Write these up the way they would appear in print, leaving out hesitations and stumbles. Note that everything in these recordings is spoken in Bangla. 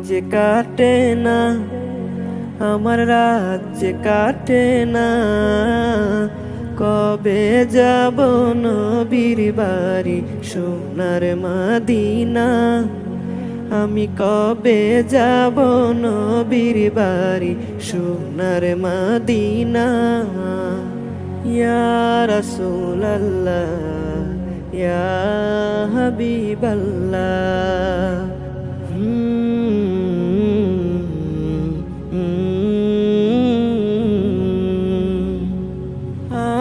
যে কাটে না, আমার রাত যে কাটে না, কবে যাব নবীর বাড়ি সোনার মদিনা। আমি কবে যাব নবীর বাড়ি সোনার মদিনা। ইয়া রাসূলুল্লাহ, ইয়া হাবিবাল্লাহ।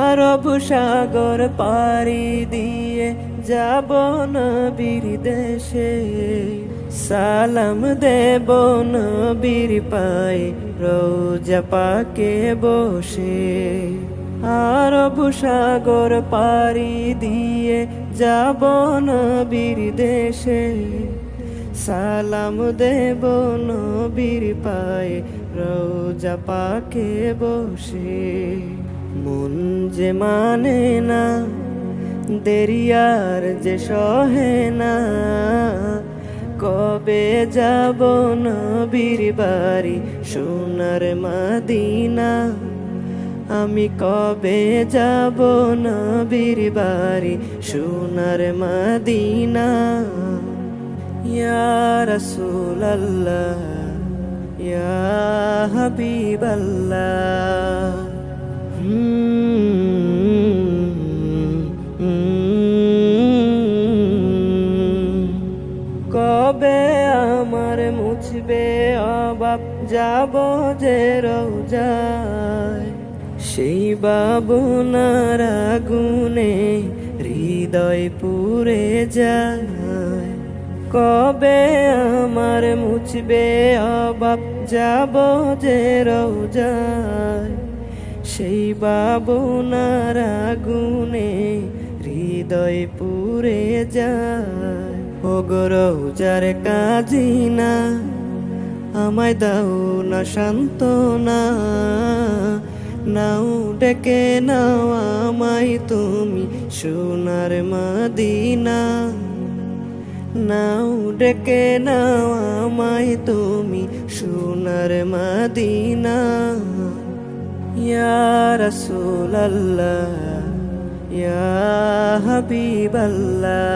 আরব সাগর পাড়ি দিয়ে যাব নবীর দেশে, সালাম দেব নবীর পায়ে রোজা পাকে বসে। আরব সাগর পাড়ি দিয়ে যাব নবীর দেশে, সালাম দেব নবীর পায়ে রোজা পাকে বসে। মন যে মানে না, দেরিয়ার যে সহে না, কবে যাব নবীর বাড়ি সোনার মদিনা। আমি কবে যাব নবীর বাড়ি সোনার মদিনা। ইয়া রাসূলুল্লাহ, ইয়া হাবিবাল্লাহ। কবে আমার মুছবে অভাব, যাব যে রোজায়, সেই বাবুনার আগুনে হৃদয় পুড়ে যায়। কবে আমার মুছবে অভাব, যাব যে রোজায়, সেই বাবুনার আগুনে হৃদয় পুড়ে যায়। ও গো রোজার কাজিনা, আমায় দাও না সান্ত্বনা, নাও ডেকে নাও আমায় তুমি সোনার মদিনা। নাও ডেকে নাও আমায় তুমি সোনার মদিনা। ইয়া রাসূলুল্লাহ, ইয়া হাবিবাল্লাহ।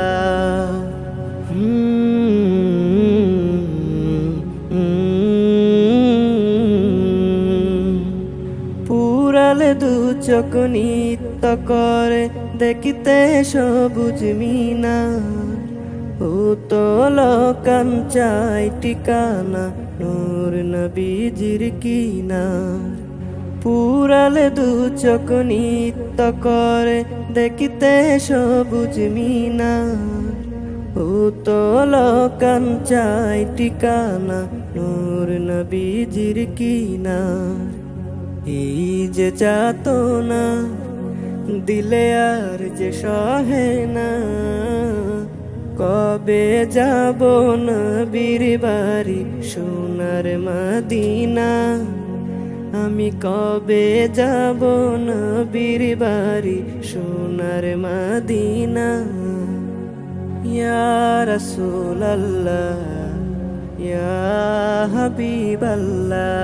পুরালে দু চোখ নিত্য করে দেখিতে সবুজ মিনার, উতল কাঞ্চাই ঠিকানা নূর নবীজির কিনার। পুরালে দু চোখ নিত্য করে দেখিতে সবুজ মিনার, উতল কাঞ্চাই ঠিকানা নূর নবীজির কিনার। এই যে যাতনা দিলে আর যে সহে না, কবে যাব নবীর বাড়ি সোনার মদিনা। আমি কবে যাব নবীর বাড়ি সোনার মদিনা। ইয়া রাসূলুল্লাহ, ইয়া হাবিবাল্লাহ।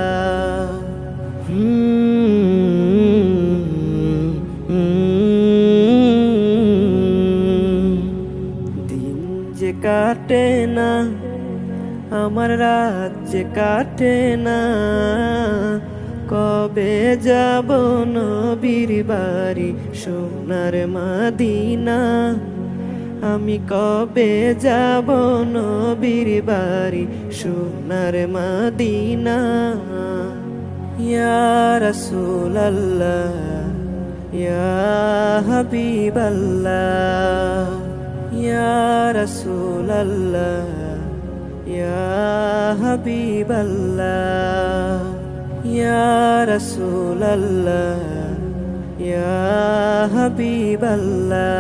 দিন যে কাটে না, আমার রাত যে কাটে না, কবে যাব নবীর বাড়ি সোনার মদিনা। আমি কবে যাব নবীর বাড়ি সোনার মদিনা। ইয়া রাসূলুল্লাহ, ইয়া হাবিবাল্লাহ। ইয়া রাসূলুল্লাহ, ইয়া হাবিবাল্লাহ। ইয়া রাসূলুল্লাহ, ইয়া হাবিবাল্লাহ।